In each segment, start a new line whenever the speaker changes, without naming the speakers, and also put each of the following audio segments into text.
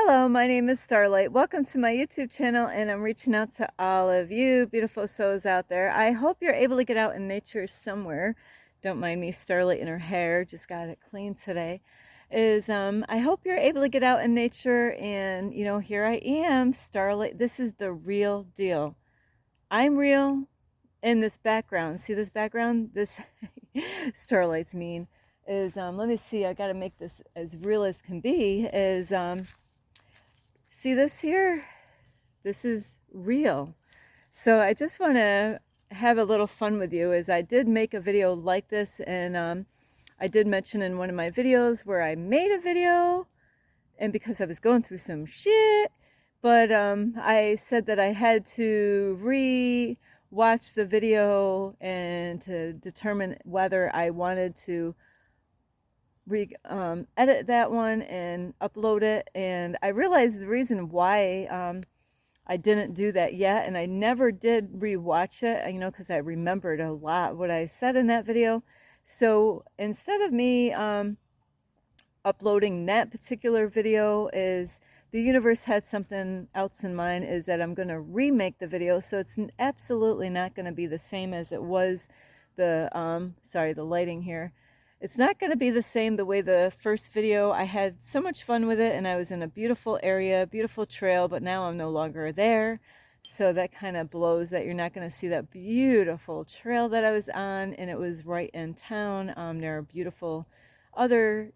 Hello, my name is Starlight. Welcome to my YouTube channel, and I'm reaching out to all of you beautiful souls out there. I hope you're able to get out in nature somewhere. Don't mind me, Starlight in her hair, just got it clean today. I hope you're able to get out in nature, and here I am, Starlight. This is the real deal. I'm real in this background. See this background? This Starlight's mean. Let me see, I got to make this as real as can be. See this here? This is real. So I just want to have a little fun with you, as I did make a video like this, and I did mention in one of my videos where I made a video, and because I was going through some shit, but I said that I had to re-watch the video and to determine whether I wanted to edit that one and upload it. And I realized the reason why I didn't do that yet, and I never did rewatch it, because I remembered a lot what I said in that video. So instead of me uploading that particular video, is the universe had something else in mind, is that I'm going to remake the video, so it's absolutely not going to be the same as it was. Sorry, the lighting here. It's not going to be the same the way the first video. I had so much fun with it, and I was in a beautiful area, beautiful trail, but now I'm no longer there. So that kind of blows that you're not going to see that beautiful trail that I was on, and it was right in town near a beautiful other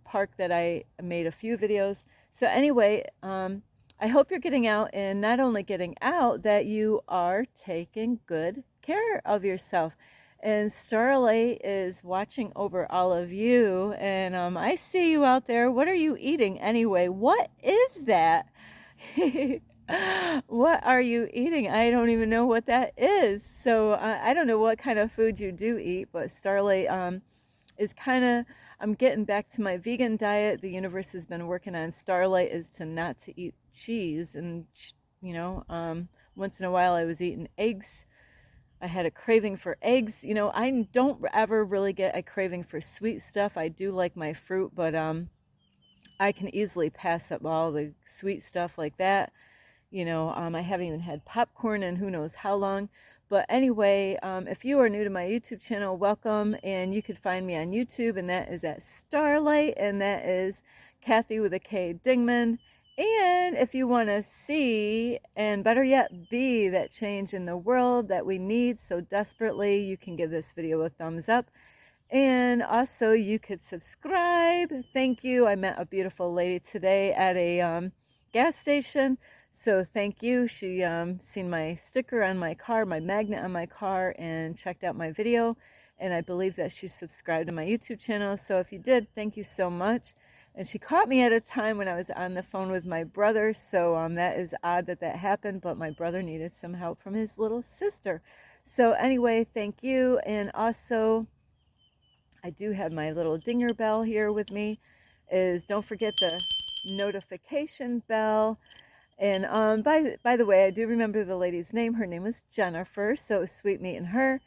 park that I made a few videos. So anyway, I hope you're getting out, and not only getting out, that you are taking good care of yourself. And Starlight is watching over all of you, and I see you out there. What are you eating anyway? What is that? What are you eating? I don't even know what that is. So I don't know what kind of food you do eat, but Starlight is kind of, I'm getting back to my vegan diet. The universe has been working on Starlight is to not to eat cheese, and once in a while I was eating eggs. I had a craving for eggs. I don't ever really get a craving for sweet stuff. I do like my fruit, but I can easily pass up all the sweet stuff like that. I haven't even had popcorn in who knows how long. But anyway, if you are new to my YouTube channel, welcome. And you could find me on YouTube, and that is at Starlight, and that is Kathy with a K Dingman. And if you want to see, and better yet, be that change in the world that we need so desperately, you can give this video a thumbs up. And also you could subscribe. Thank you. I met a beautiful lady today at a gas station. So thank you. She seen my sticker on my car, my magnet on my car, and checked out my video. And I believe that she subscribed to my YouTube channel. So if you did, thank you so much. And she caught me at a time when I was on the phone with my brother, so that is odd that that happened, but my brother needed some help from his little sister. So anyway, thank you. And also, I do have my little dinger bell here with me. Don't forget the notification bell. And by the way, I do remember the lady's name. Her name was Jennifer, so it was sweet meeting her.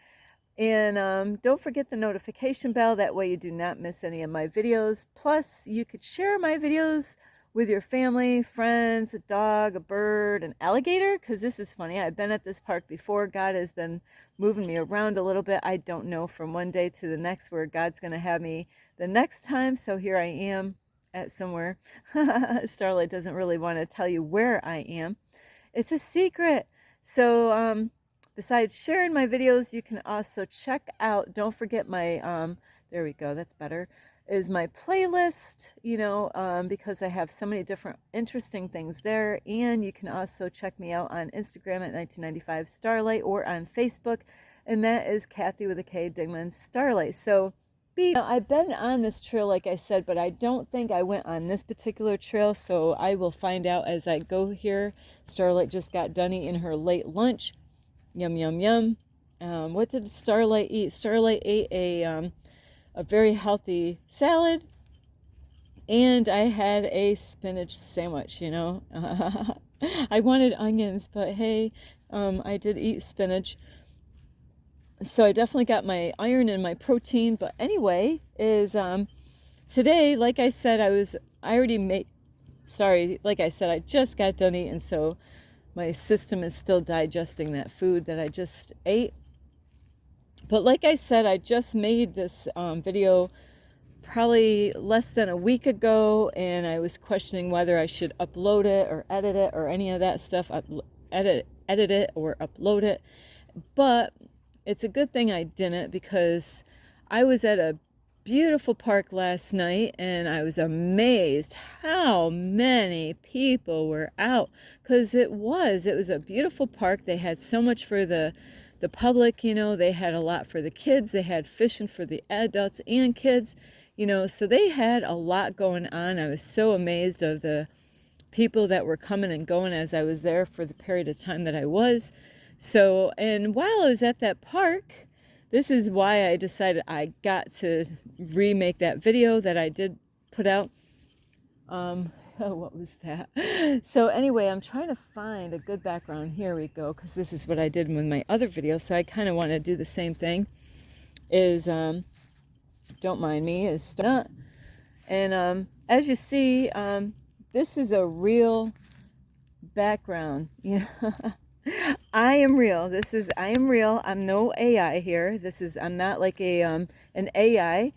And don't forget the notification bell. That way you do not miss any of my videos. Plus, you could share my videos with your family, friends, a dog, a bird, an alligator. Because this is funny. I've been at this park before. God has been moving me around a little bit. I don't know from one day to the next where God's going to have me the next time. So here I am at somewhere. Starlight doesn't really want to tell you where I am. It's a secret. So, besides sharing my videos, you can also check out, don't forget my, there we go, that's better, is my playlist, because I have so many different interesting things there. And you can also check me out on Instagram at 1995 Starlight, or on Facebook, and that is Kathy with a K Dingman Starlight. So I've been on this trail, like I said, but I don't think I went on this particular trail, so I will find out as I go here. Starlight just got done eating her late lunch. Yum, yum, yum. What did Starlight eat? Starlight ate a very healthy salad, and I had a spinach sandwich, I wanted onions, but hey, I did eat spinach. So I definitely got my iron and my protein. But anyway, today, like I said, I already made Sorry, like I said, I just got done eating, so my system is still digesting that food that I just ate. But like I said, I just made this video probably less than a week ago, and I was questioning whether I should upload it or edit it or any of that stuff, edit it or upload it. But it's a good thing I didn't, because I was at a beautiful park last night and I was amazed how many people were out, because it was a beautiful park. They had so much for the public, you know. They had a lot for the kids. They had fishing for the adults and kids, you know, so they had a lot going on. I was so amazed of the people that were coming and going as I was there for the period of time that I was. So, and while I was at that park, this is why I decided I got to remake that video that I did put out. Oh, what was that? So anyway, I'm trying to find a good background. Here we go, because this is what I did with my other video. So I kind of want to do the same thing. Don't mind me, is not. And as you see, this is a real background. You know, I am real. I am real. I'm no AI here. I'm not like an AI.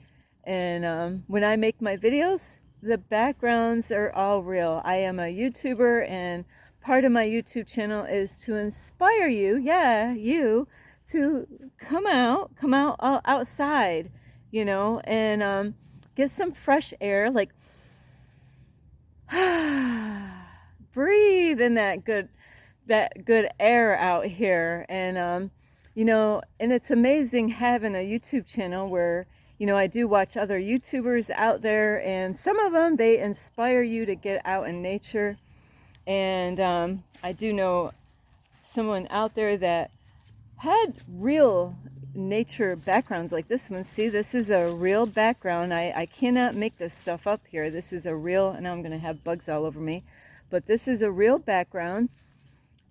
And when I make my videos, the backgrounds are all real. I am a YouTuber, and part of my YouTube channel is to inspire you, you, to come outside, you know, and get some fresh air, like breathe in that good air out here. And you know, and it's amazing having a YouTube channel where, you know, I do watch other YouTubers out there, and some of them, they inspire you to get out in nature. And I do know someone out there that had real nature backgrounds like this one. See, this is a real background. I cannot make this stuff up here. This is a real, and now I'm going to have bugs all over me, but this is a real background.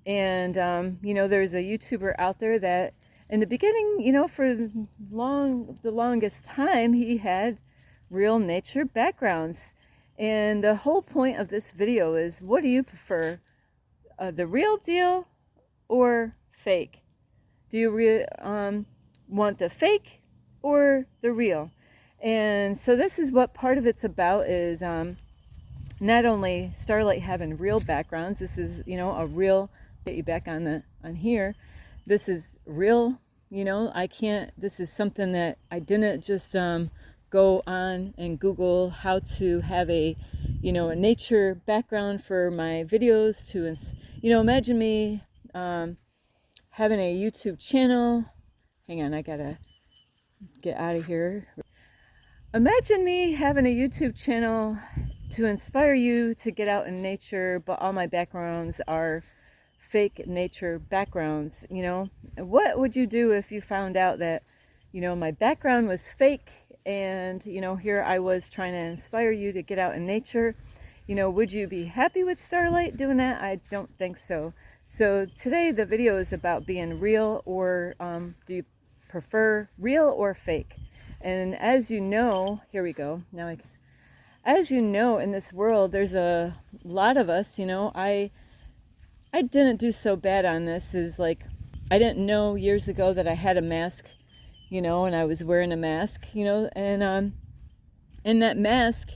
And you know, there's a YouTuber out there that in the beginning, you know, for the longest time, he had real nature backgrounds. And the whole point of this video is, what do you prefer, the real deal or fake? Do you want the fake or the real? And so this is what part of it's about, is not only Starlight having real backgrounds. This is, you know, a real, get you back on here. This is real, you know. This is something that I didn't just go on and Google how to have a, you know, a nature background for my videos to, you know, imagine me having a YouTube channel. Hang on, I gotta get out of here. Imagine me having a YouTube channel to inspire you to get out in nature, but all my backgrounds are fake nature backgrounds. You know, what would you do if you found out that, you know, my background was fake, and, you know, here I was trying to inspire you to get out in nature? You know, would you be happy with Starlight doing that? I don't think so. So today the video is about being real, or do you prefer real or fake? And as you know, here we go. Now, as you know, in this world, there's a lot of us, you know. I didn't do so bad on this. Is like, I didn't know years ago that I had a mask, you know, and I was wearing a mask, you know, and that mask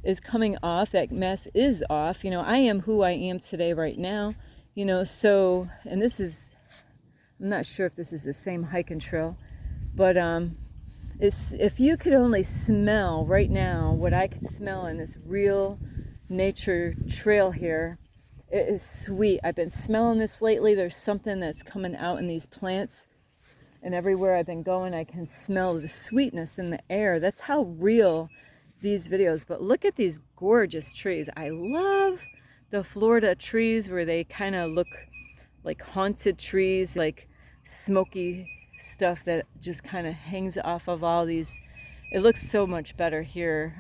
is coming off. That mask is off. You know, I am who I am today, right now, you know. So, and this is, I'm not sure if this is the same hiking trail, but if you could only smell right now what I could smell in this real nature trail here, it is sweet. I've been smelling this lately. There's something that's coming out in these plants, and everywhere I've been going, I can smell the sweetness in the air. That's how real these videos. But look at these gorgeous trees. I love the Florida trees, where they kind of look like haunted trees, like smoky stuff that just kind of hangs off of all these. It looks so much better here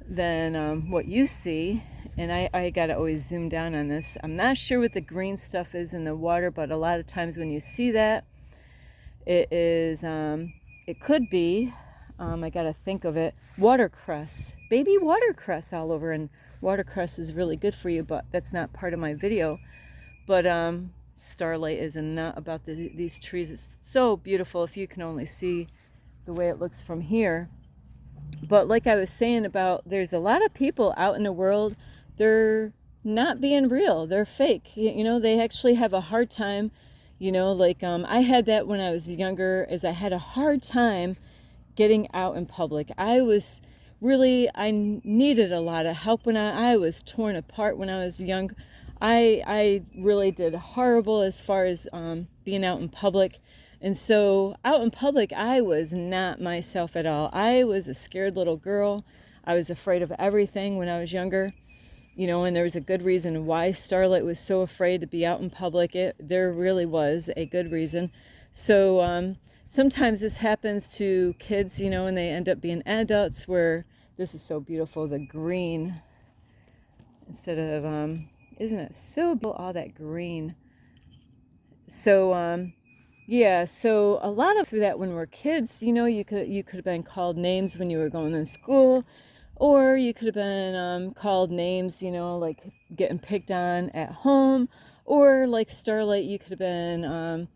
than what you see. And I gotta always zoom down on this. I'm not sure what the green stuff is in the water, but a lot of times when you see that, it is it could be I gotta think of it, watercress, baby watercress all over. And watercress is really good for you, but that's not part of my video. But Starlight is a nut about these trees. It's so beautiful if you can only see the way it looks from here. But like I was saying about, there's a lot of people out in the world, they're not being real, they're fake. You know, they actually have a hard time, you know, like I had that when I was younger, is I had a hard time getting out in public. I needed a lot of help when I was torn apart when I was young. I really did horrible as far as being out in public. And so out in public, I was not myself at all. I was a scared little girl. I was afraid of everything when I was younger, you know, and there was a good reason why Starlight was so afraid to be out in public. There really was a good reason. So sometimes this happens to kids, you know, and they end up being adults, where this is so beautiful, the green, instead of, isn't it so beautiful, all that green. So, yeah, so a lot of that when we're kids, you know, you could have been called names when you were going to school, or you could have been called names, you know, like getting picked on at home, or like Starlight, you could have been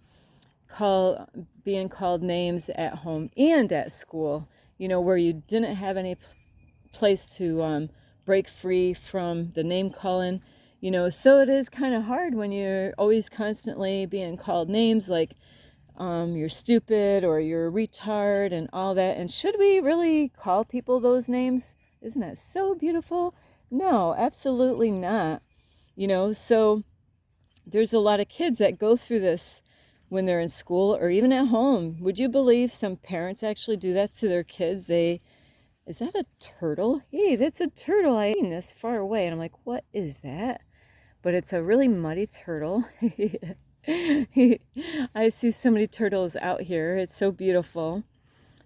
being called names at home and at school, you know, where you didn't have any place to break free from the name calling, you know. So it is kind of hard when you're always constantly being called names like you're stupid or you're a retard and all that. And should we really call people those names? Isn't that so beautiful? No, absolutely not. You know, so there's a lot of kids that go through this when they're in school or even at home. Would you believe some parents actually do that to their kids? Is that a turtle? Hey, that's a turtle. I seen this far away and I'm like, what is that? But it's a really muddy turtle. I see so many turtles out here. It's so beautiful.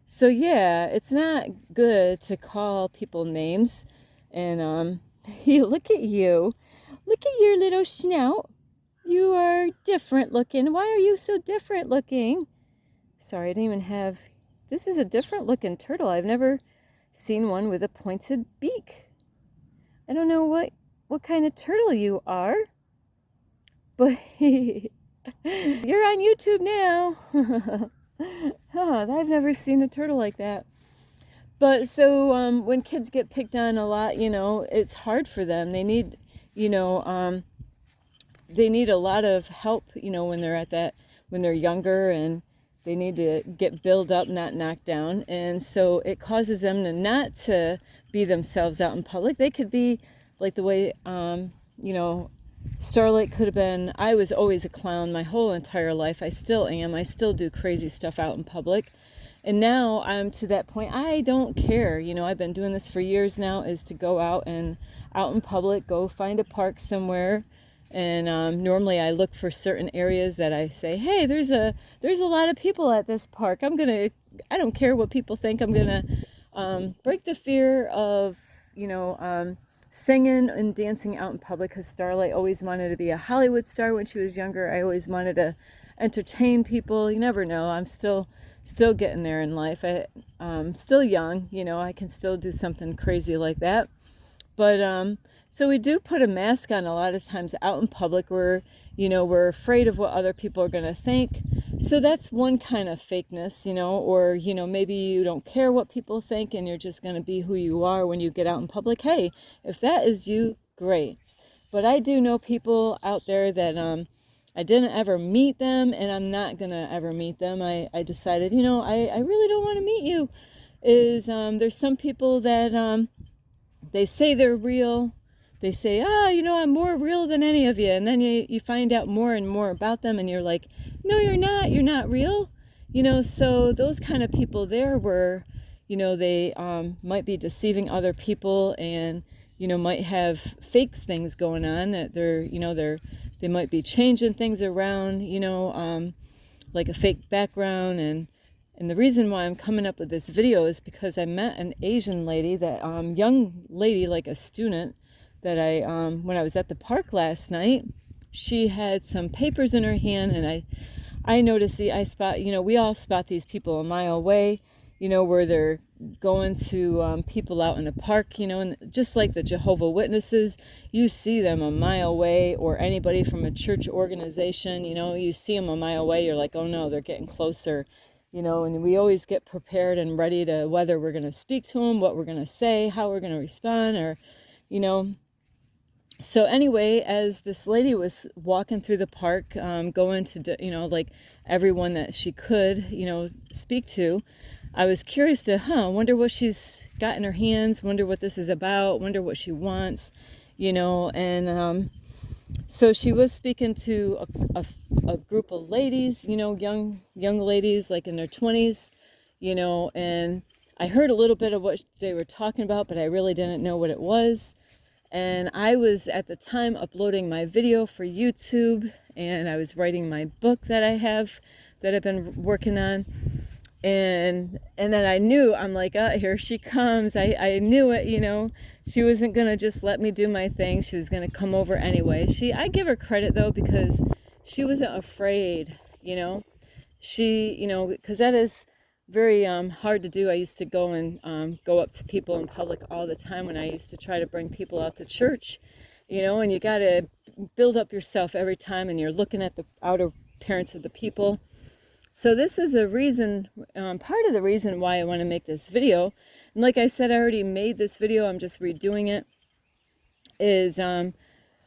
So yeah, it's not good to call people names. And look at you. Look at your little snout. You are different looking. Why are you so different looking? Sorry, I didn't even have... This is a different looking turtle. I've never seen one with a pointed beak. I don't know what kind of turtle you are, but you're on YouTube now. I've never seen a turtle like that. But so when kids get picked on a lot, you know, it's hard for them. They need, you know, they need a lot of help, you know, when they're younger, and they need to get built up, not knocked down. And so it causes them not to be themselves out in public. They could be like the way, you know, Starlight could have been. I was always a clown my whole entire life. I still am. I still do crazy stuff out in public. And now I'm to that point, I don't care. You know, I've been doing this for years now, is to go out in public, go find a park somewhere. And normally I look for certain areas that I say, hey, there's a lot of people at this park. I don't care what people think. I'm gonna break the fear of, you know, singing and dancing out in public, because Starlight always wanted to be a Hollywood star when she was younger. I always wanted to entertain people. You never know. I'm still getting there in life. I'm still young, you know, I can still do something crazy like that. But so we do put a mask on a lot of times out in public, where, you know, we're afraid of what other people are going to think. So that's one kind of fakeness, you know. Or, you know, maybe you don't care what people think and you're just going to be who you are when you get out in public. Hey, if that is you, great. But I do know people out there that I didn't ever meet them, and I'm not going to ever meet them. I decided, you know, I really don't want to meet you. There's some people that they say they're real. They say, you know, I'm more real than any of you. And then you find out more and more about them, and you're like, no, you're not real. You know, so those kind of people there were, you know, they might be deceiving other people, and, you know, might have fake things going on, that they might be changing things around, you know, like a fake background. And the reason why I'm coming up with this video is because I met an Asian lady, that young lady, like a student, that when I was at the park last night. She had some papers in her hand, and I noticed, I spot, you know, we all spot these people a mile away. where they're going to people out in the park, and just like the Jehovah Witnesses, you see them a mile away, or anybody from a church organization, you see them a mile away, you're like, oh no, they're getting closer, and we always get prepared and ready to whether we're going to speak to them, what we're going to say, how we're going to respond, or, So anyway, as this lady was walking through the park, going to, like everyone that she could, speak to, I was curious to, wonder what she's got in her hands, wonder what this is about, wonder what she wants, and so she was speaking to a group of ladies, young ladies, like in their 20s, and I heard a little bit of what they were talking about, but I really didn't know what it was. And I was at the time uploading my video for YouTube, and I was writing my book that I've been working on. And then I knew, I'm like, here she comes. I knew it, she wasn't going to just let me do my thing. She was going to come over anyway. I give her credit though, because she wasn't afraid, she, because that is very hard to do. I used to go and go up to people in public all the time when I used to try to bring people out to church, and you got to build up yourself every time, and you're looking at the outer appearance of the people. So this is a reason, part of the reason why I want to make this video. And like I said, I already made this video, I'm just redoing it, is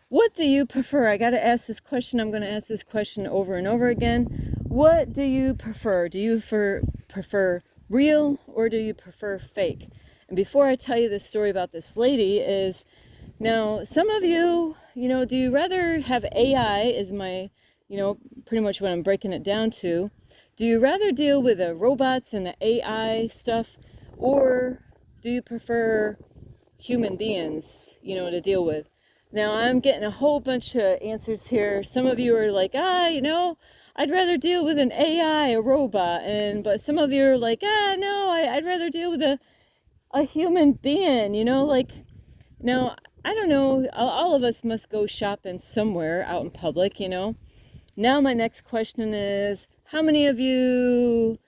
what do you prefer? I got to ask this question. I'm going to ask this question over and over again. What do you prefer? Do you prefer real, or do you prefer fake? And before I tell you this story about this lady is, now some of you, do you rather have AI as my, pretty much what I'm breaking it down to. Do you rather deal with the robots and the AI stuff, or do you prefer human beings, to deal with? Now I'm getting a whole bunch of answers here. Some of you are like, I'd rather deal with an AI, a robot, but some of you are like, no, I'd rather deal with a human being, now, I don't know, all of us must go shopping somewhere out in public, Now my next question is, how many of you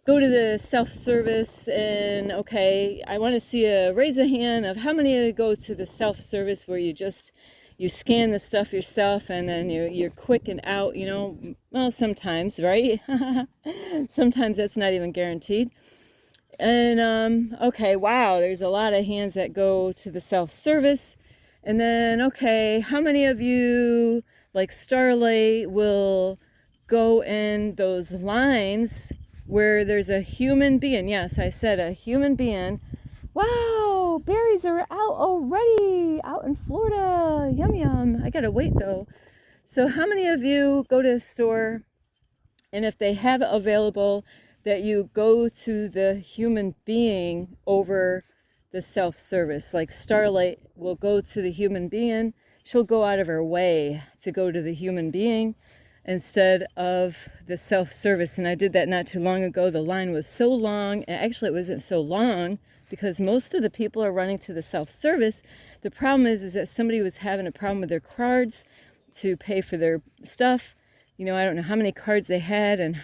go to the self-service, and okay, I want to see raise a hand of how many of you go to the self-service where you scan the stuff yourself and then you're quick and out, well, sometimes, right? Sometimes that's not even guaranteed. And okay, wow, there's a lot of hands that go to the self-service. And then, okay, how many of you, like Starlight, will go in those lines where there's a human being? Yes, I said a human being. Wow, berries are out already, out in Florida. Yum, yum. I gotta wait though. So how many of you go to the store, and if they have it available, that you go to the human being over the self-service? Like Starlight will go to the human being. She'll go out of her way to go to the human being instead of the self-service. And I did that not too long ago. The line was so long, and actually it wasn't so long because most of the people are running to the self-service. The problem is that somebody was having a problem with their cards to pay for their stuff. I don't know how many cards they had, and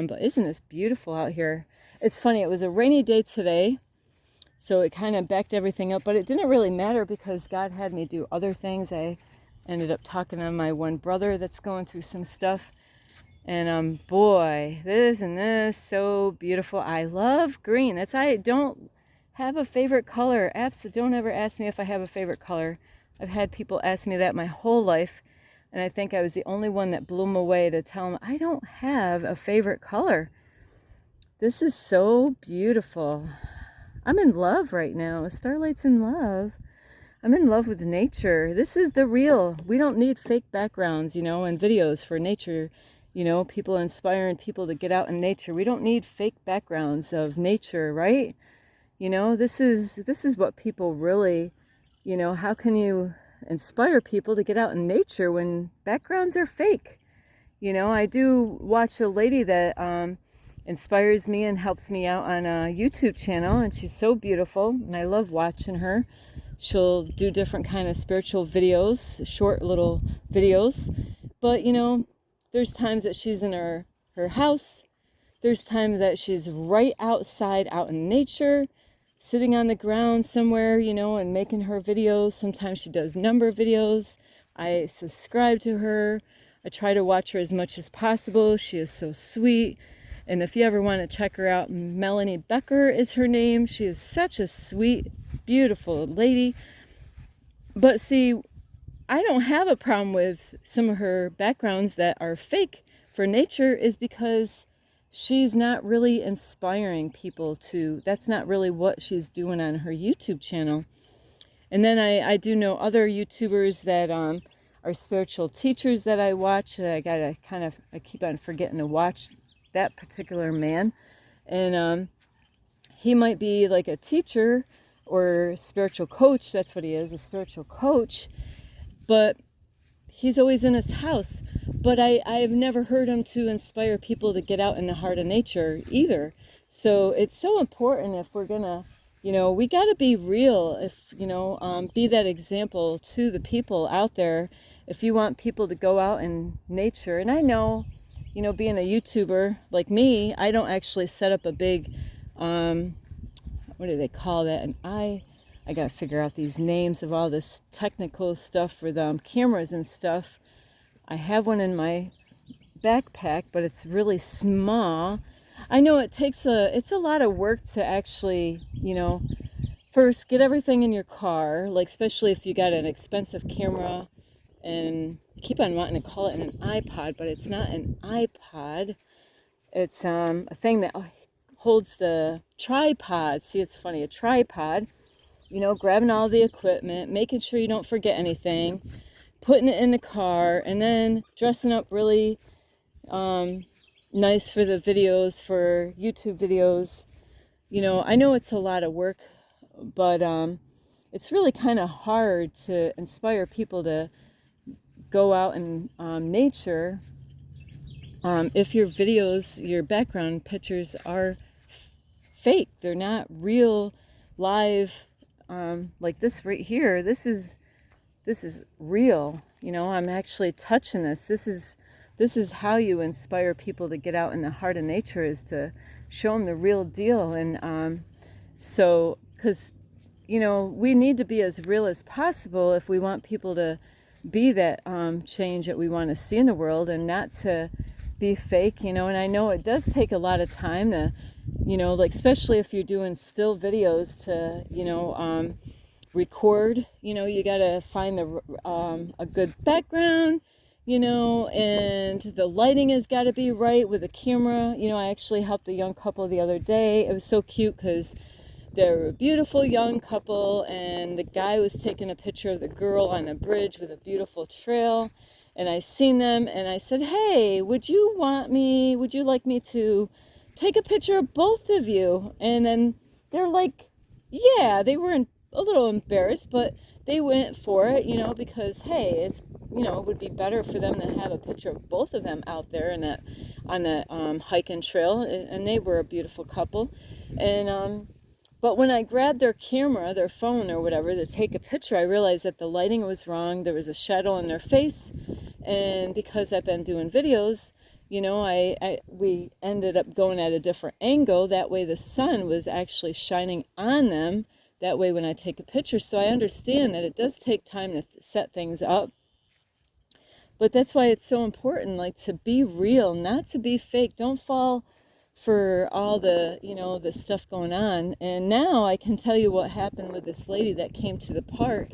but isn't this beautiful out here? It's funny, it was a rainy day today, so it kind of backed everything up, but it didn't really matter because God had me do other things. I ended up talking to my one brother that's going through some stuff, and boy, this so beautiful. I love green. I don't have a favorite color. Absolutely, don't ever ask me if I have a favorite color. I've had people ask me that my whole life, and I think I was the only one that blew them away to tell them I don't have a favorite color. This is so beautiful. I'm in love right now. Starlight's in love. I'm in love with nature. This is the real. We don't need fake backgrounds, and videos for nature, people inspiring people to get out in nature. We don't need fake backgrounds of nature, right? This is what people really, how can you inspire people to get out in nature when backgrounds are fake? I do watch a lady that inspires me and helps me out on a YouTube channel, and she's so beautiful, and I love watching her. She'll do different kind of spiritual videos, short little videos, but there's times that she's in her house, There's times that she's right outside, out in nature, sitting on the ground somewhere, you know, and making her videos. Sometimes she does number videos. I subscribe to her. I try to watch her as much as possible. She is so sweet. And if you ever want to check her out, Melanie Becker is her name. She is such a sweet, beautiful lady. But see, I don't have a problem with some of her backgrounds that are fake for nature, is because she's not really inspiring people to, that's not really what she's doing on her YouTube channel. And then I do know other YouTubers that are spiritual teachers that I watch. I keep on forgetting to watch that particular man. And he might be like a teacher or spiritual coach. That's what he is, a spiritual coach. But he's always in his house. But I've never heard him to inspire people to get out in the heart of nature either. So it's so important, if we're gonna, you know, we got to be real. If, you know, be that example to the people out there. If you want people to go out in nature, and I know, you know, being a YouTuber like me, I don't actually set up a big, what do they call that? I got to figure out these names of all this technical stuff for the cameras and stuff. I have one in my backpack, but it's really small. I know it's a lot of work to actually, you know, first get everything in your car, like especially if you got an expensive camera, and I keep on wanting to call it an iPod, but it's not an iPod. It's a thing that holds the tripod. See, it's funny, a tripod. You know, grabbing all the equipment, making sure you don't forget anything, putting it in the car, and then dressing up really nice for the videos, for YouTube videos. You know, I know it's a lot of work, but it's really kind of hard to inspire people to go out in nature if your videos, your background pictures are fake. They're not real, live. Like this right here, this is real. You know, I'm actually touching this. This is how you inspire people to get out in the heart of nature, is to show them the real deal. And so, because, you know, we need to be as real as possible if we want people to be that change that we want to see in the world, and not to be fake, you know. And I know it does take a lot of time to, you know, like especially if you're doing still videos, to, you know, record, you know, you got to find a good background, you know, and the lighting has got to be right with the camera. You know, I actually helped a young couple the other day. It was so cute because they're a beautiful young couple, and the guy was taking a picture of the girl on a bridge with a beautiful trail. And I seen them, and I said, hey, would you like me to take a picture of both of you? And then they're like, yeah, they were a little embarrassed, but they went for it, you know, because, hey, it's, you know, it would be better for them to have a picture of both of them out there in that, on that hiking trail. And they were a beautiful couple. And but when I grabbed their camera, their phone or whatever, to take a picture, I realized that the lighting was wrong. There was a shadow on their face. And because I've been doing videos, you know, we ended up going at a different angle. That way the sun was actually shining on them. That way when I take a picture. So I understand that it does take time to set things up. But that's why it's so important, like, to be real, not to be fake. Don't fall for all the, you know, the stuff going on. And now I can tell you what happened with this lady that came to the park.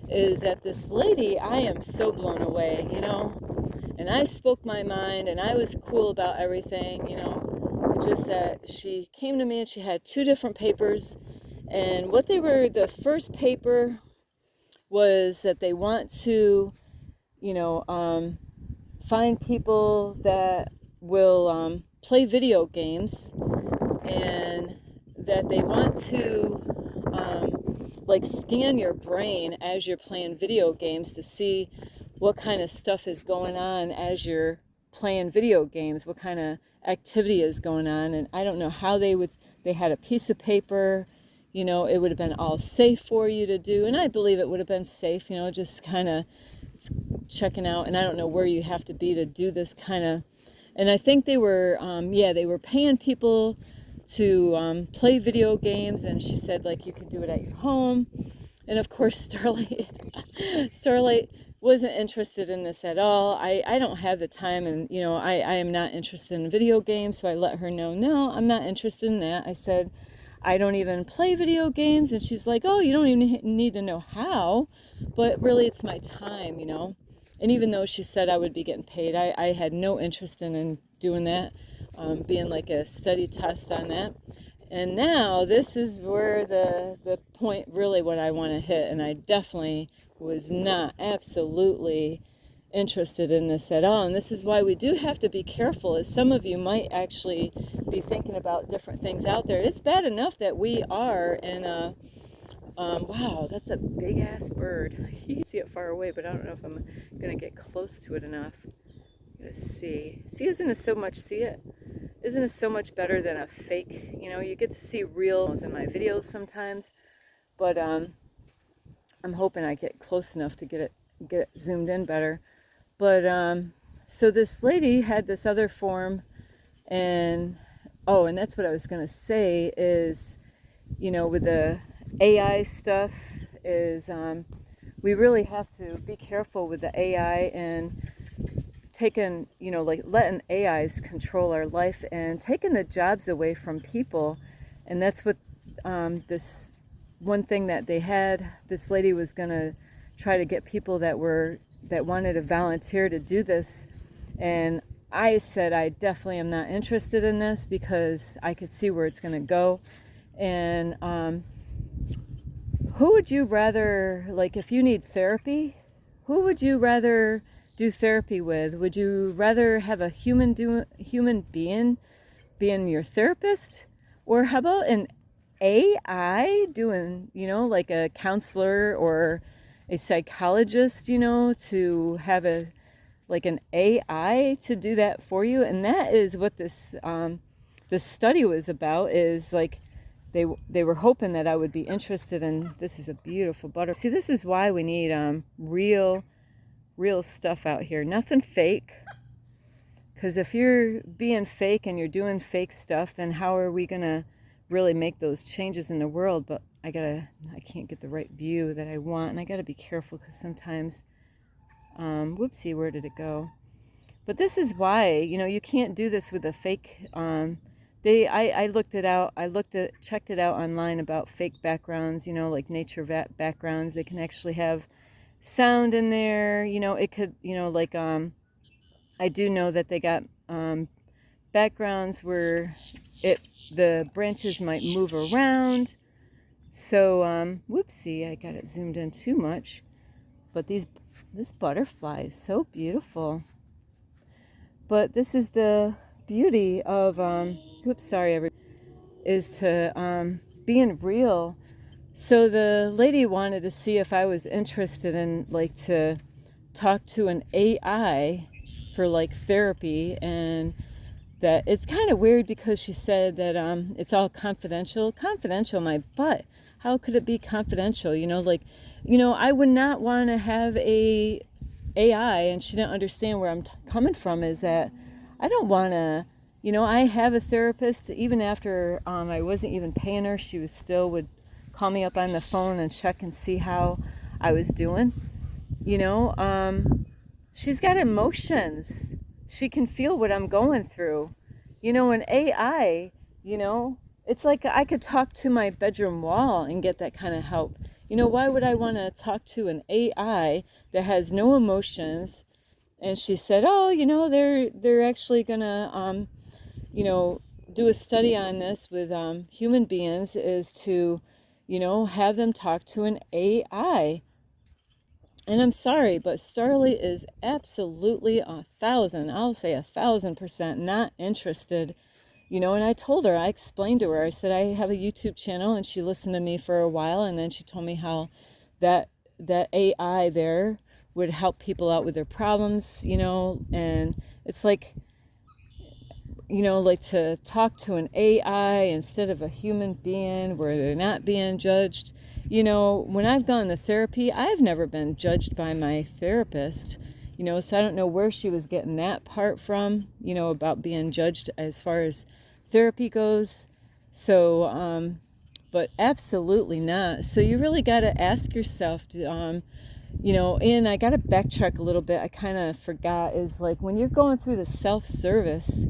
Is that this lady, I am so blown away, you know. And I spoke my mind, and I was cool about everything, you know. Just that she came to me and she had two different papers. And what they were, the first paper was that they want to, you know, find people that will play video games, and that they want to like scan your brain as you're playing video games to see what kind of stuff is going on as you're playing video games, what kind of activity is going on. And I don't know how they had a piece of paper, you know, it would have been all safe for you to do. And I believe it would have been safe, you know, just kind of checking out. And I don't know where you have to be to do this kind of And I think they were, they were paying people to play video games, and she said, like, you could do it at your home. And of course, Starlight wasn't interested in this at all. I don't have the time, and, I am not interested in video games, so I let her know, no, I'm not interested in that. I said, I don't even play video games, and she's like, oh, you don't even need to know how, but really it's my time, And even though she said I would be getting paid, I had no interest in doing that, being like a study test on that. And now this is where the point, really what I want to hit, and I definitely was not absolutely interested in this at all. And this is why we do have to be careful, as some of you might actually be thinking about different things out there. It's bad enough that we are in a wow, that's a big ass bird. You can see it far away, but I don't know if I'm gonna get close to it enough. Let's see. Isn't it so much better than a fake? You get to see real in my videos sometimes, but I'm hoping I get close enough to get it zoomed in better. But so this lady had this other form, and that's what I was gonna say is, with the AI stuff is we really have to be careful with the AI and taking, letting AIs control our life and taking the jobs away from people. And that's what this one thing that they had, this lady was gonna try to get people that wanted to volunteer to do this. And I said, I definitely am not interested in this because I could see where it's gonna go. And who would you rather, like, if you need therapy, who would you rather do therapy with? Would you rather have a human being being your therapist? Or how about an AI doing, like a counselor or a psychologist, to have an AI to do that for you? And that is what this study was about, is like, they were hoping that I would be interested in. This is a beautiful butterfly. See, this is why we need real stuff out here. Nothing fake. Because if you're being fake and you're doing fake stuff, then how are we gonna really make those changes in the world? But I can't get the right view that I want, and I gotta be careful because sometimes, whoopsie, where did it go? But this is why, you can't do this with a fake. I looked it out. Checked it out online about fake backgrounds. Like nature backgrounds. They can actually have sound in there. It could. I do know that they got backgrounds where the branches might move around. So whoopsie, I got it zoomed in too much. But this butterfly is so beautiful. But this is the beauty of is to being real. So the lady wanted to see if I was interested in to talk to an AI for therapy, and that it's kind of weird because she said that it's all confidential. My butt. How could it be confidential? I would not want to have a AI, and she didn't understand where I'm coming from, is that I don't want to, I have a therapist. Even after I wasn't even paying her, she would call me up on the phone and check and see how I was doing. She's got emotions. She can feel what I'm going through. An AI, it's like I could talk to my bedroom wall and get that kind of help. Why would I want to talk to an AI that has no emotions? And she said, oh, they're actually gonna, do a study on this with human beings, is to, have them talk to an AI. And I'm sorry, but Starlight is absolutely 1,000% not interested. And I told her, I explained to her, I said, I have a YouTube channel, and she listened to me for a while, and then she told me how that AI there would help people out with their problems, and it's like to talk to an AI instead of a human being where they're not being judged. When I've gone to therapy, I've never been judged by my therapist. So I don't know where she was getting that part from, about being judged as far as therapy goes. So, but absolutely not. So you really got to ask yourself, and I got to backtrack a little bit. I kind of forgot, is like when you're going through the self-service,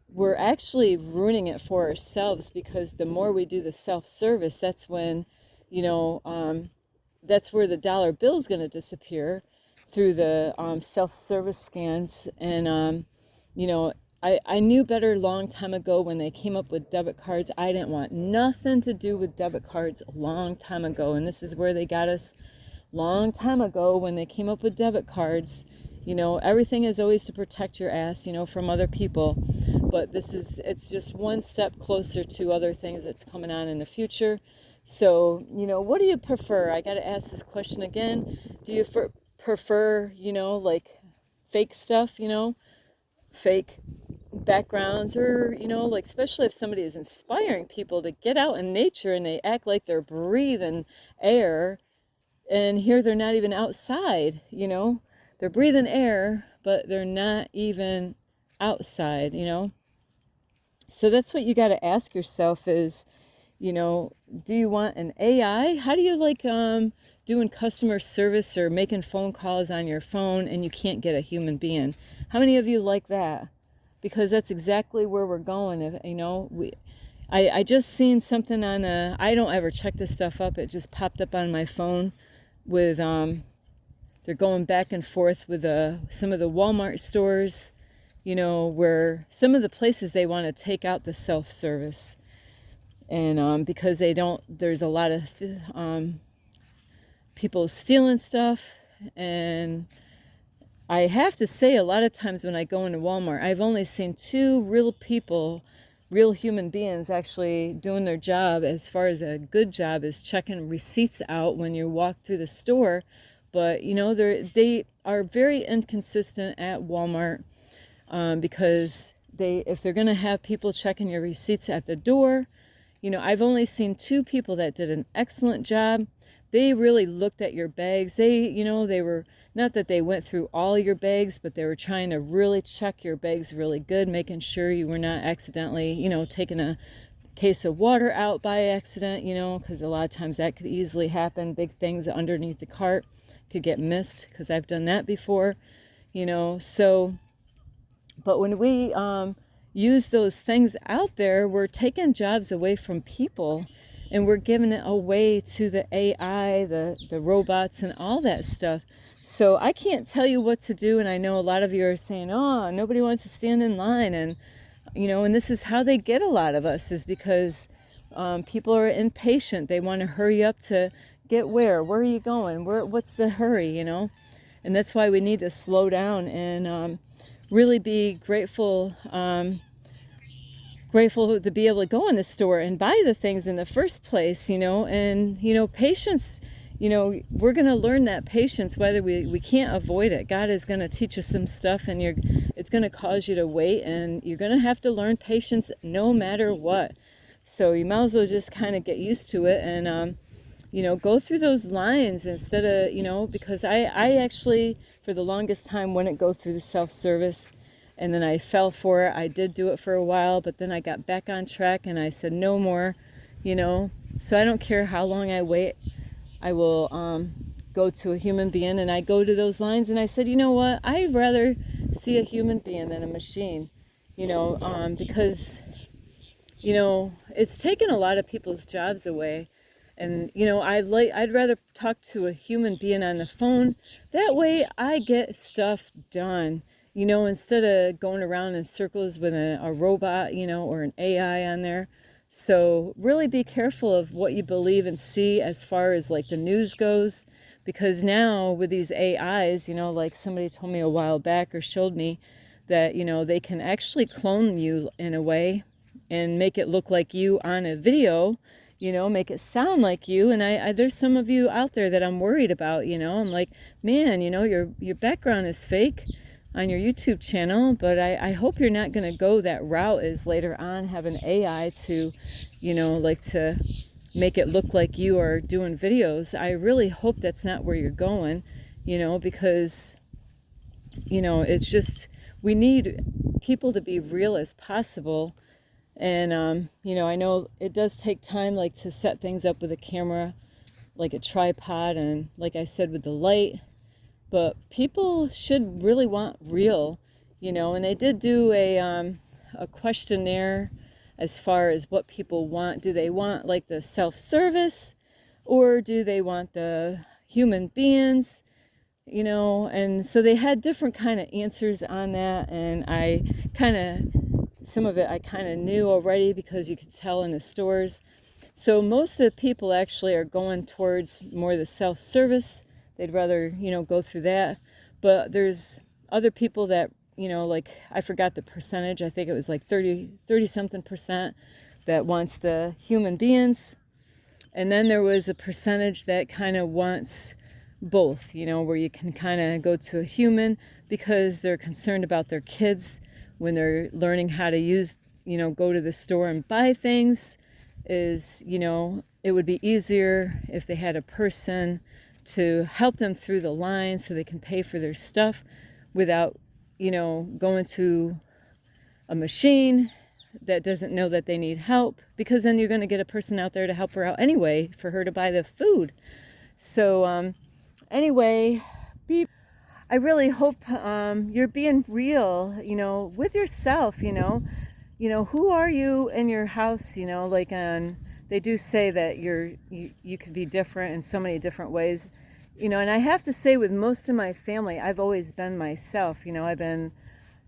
we're actually ruining it for ourselves, because the more we do the self-service, that's when, that's where the dollar bill is going to disappear, through the self-service scans. And, I knew better a long time ago when they came up with debit cards. I didn't want nothing to do with debit cards a long time ago. And this is where they got us long time ago when they came up with debit cards. Everything is always to protect your ass, from other people. But it's just one step closer to other things that's coming on in the future. So, what do you prefer? I got to ask this question again. Do you prefer, like fake stuff, fake backgrounds, or, like, especially if somebody is inspiring people to get out in nature and they act like they're breathing air, and here they're not even outside, they're breathing air, but they're not even outside, So that's what you got to ask yourself is, do you want an AI? How do you like doing customer service or making phone calls on your phone and you can't get a human being? How many of you like that? Because that's exactly where we're going. I just seen something on I don't ever check this stuff up. It just popped up on my phone with they're going back and forth with some of the Walmart stores, where some of the places they want to take out the self-service. And because there's a lot of people stealing stuff. And I have to say, a lot of times when I go into Walmart, I've only seen two real human beings actually doing their job. As far as a good job is checking receipts out when you walk through the store. But, they are very inconsistent at Walmart, because if they're going to have people checking your receipts at the door, I've only seen two people that did an excellent job. They really looked at your bags. They were, not that they went through all your bags, but they were trying to really check your bags really good, making sure you were not accidentally, taking a case of water out by accident, because a lot of times that could easily happen. Big things underneath the cart could get missed, because I've done that before, So, but when we use those things out there, we're taking jobs away from people, and we're giving it away to the AI, the robots, and all that stuff. So I can't tell you what to do. And I know a lot of you are saying, oh, nobody wants to stand in line. And, and this is how they get a lot of us, is because people are impatient. They want to hurry up to get where are you going? What's the hurry, And that's why we need to slow down and really be grateful to be able to go in the store and buy the things in the first place, and patience, we're going to learn that patience, whether we can't avoid it. God is going to teach us some stuff, and it's going to cause you to wait, and you're going to have to learn patience no matter what. So you might as well just kind of get used to it, and go through those lines instead of, because I actually, for the longest time, wouldn't go through the self-service. And then I fell for it. I did do it for a while, but then I got back on track and I said, no more, So I don't care how long I wait. I will go to a human being, and I go to those lines and I said, you know what? I'd rather see a human being than a machine, because, it's taken a lot of people's jobs away. And, I'd rather talk to a human being on the phone. That way I get stuff done. Instead of going around in circles with a robot, or an AI on there. So really be careful of what you believe and see as far as like the news goes, because now with these AIs, like somebody told me a while back or showed me that, they can actually clone you in a way and make it look like you on a video, make it sound like you. And I there's some of you out there that I'm worried about, I'm like, man, your background is fake on your YouTube channel, but I hope you're not going to go that route, is later on have an AI to, to make it look like you are doing videos. I really hope that's not where you're going, because it's just, we need people to be real as possible. And, I know it does take time, like to set things up with a camera, like a tripod, and like I said, with the light. But people should really want real, and they did do a questionnaire as far as what people want. Do they want like the self-service, or do they want the human beings? And so they had different kind of answers on that, and some of it I kind of knew already because you could tell in the stores. So most of the people actually are going towards more the self-service. They'd rather, go through that. But there's other people that, like, I forgot the percentage. I think it was like 30 something percent that wants the human beings. And then there was a percentage that kind of wants both, where you can kind of go to a human because they're concerned about their kids when they're learning how to use, go to the store and buy things. It would be easier if they had a person to help them through the line so they can pay for their stuff without, going to a machine that doesn't know that they need help, because then you're going to get a person out there to help her out anyway for her to buy the food. So anyway, I really hope you're being real, with yourself, who are you in your house, like they do say that you could be different in so many different ways, and I have to say with most of my family, I've always been myself. I've been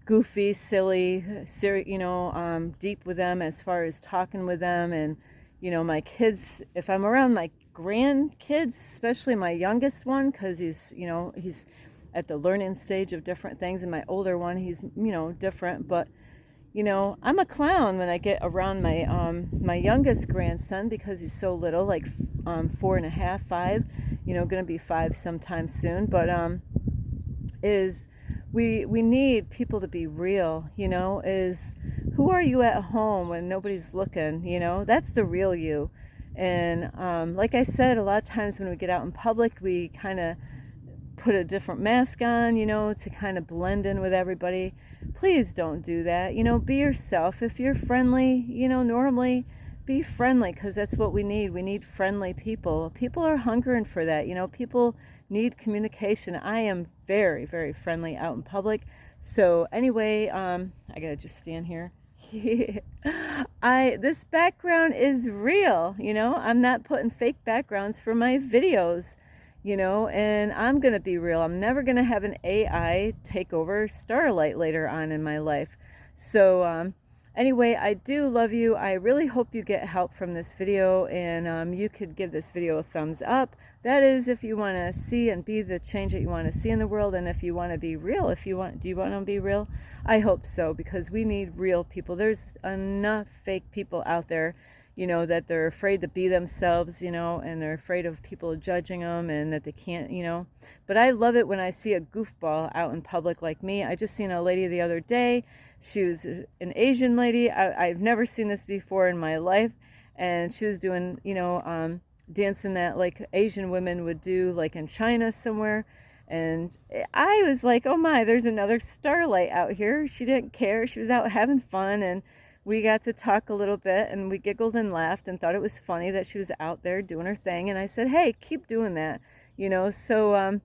goofy, silly, deep with them as far as talking with them. And, my kids, if I'm around my grandkids, especially my youngest one, because he's at the learning stage of different things, and my older one, he's, different. But, I'm a clown when I get around my youngest grandson, because he's so little, like 4.5, 5, going to be 5 sometime soon. But we need people to be real, who are you at home when nobody's looking, that's the real you. And like I said, a lot of times when we get out in public, we kind of put a different mask on, to kind of blend in with everybody. Please don't do that. Be yourself. If you're friendly, normally be friendly, because that's what we need. We need friendly people. People are hungering for that. People need communication. I am very, very friendly out in public. So anyway, I gotta just stand here. This background is real. I'm not putting fake backgrounds for my videos. And I'm going to be real. I'm never going to have an AI take over Starlight later on in my life. So anyway, I do love you. I really hope you get help from this video, and you could give this video a thumbs up. That is if you want to see and be the change that you want to see in the world, and if you want to be real. Do you want to be real? I hope so, because we need real people. There's enough fake people out there, that they're afraid to be themselves, and they're afraid of people judging them, and that they can't, But I love it when I see a goofball out in public like me. I just seen a lady the other day. She was an Asian lady. I've never seen this before in my life. And she was doing, dancing that like Asian women would do, like in China somewhere. And I was like, oh my, there's another Starlight out here. She didn't care. She was out having fun, and we got to talk a little bit, and we giggled and laughed and thought it was funny that she was out there doing her thing. And I said, hey, keep doing that, so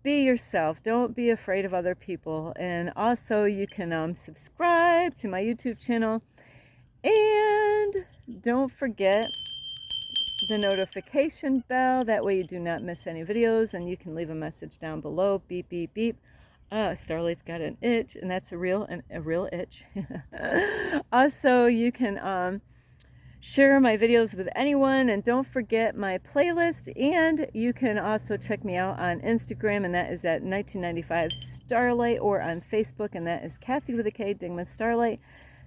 be yourself. Don't be afraid of other people. And also you can subscribe to my YouTube channel, and don't forget the notification bell. That way you do not miss any videos, and you can leave a message down below. Beep, beep, beep. Starlight's got an itch, and that's a real itch. Also, you can share my videos with anyone, and don't forget my playlist. And you can also check me out on Instagram, and that is at 1995 Starlight, or on Facebook, and that is Kathy with a K, Dingman Starlight.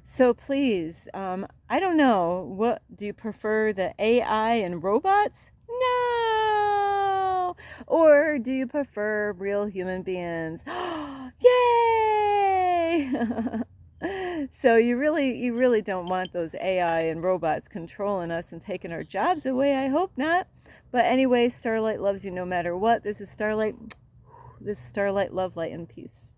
So please, I don't know, what do you prefer, the AI and robots? No! Or do you prefer real human beings? Yay! So you really don't want those AI and robots controlling us and taking our jobs away. I hope not. But anyway, Starlight loves you no matter what. This is Starlight. This is Starlight, love, light, and peace.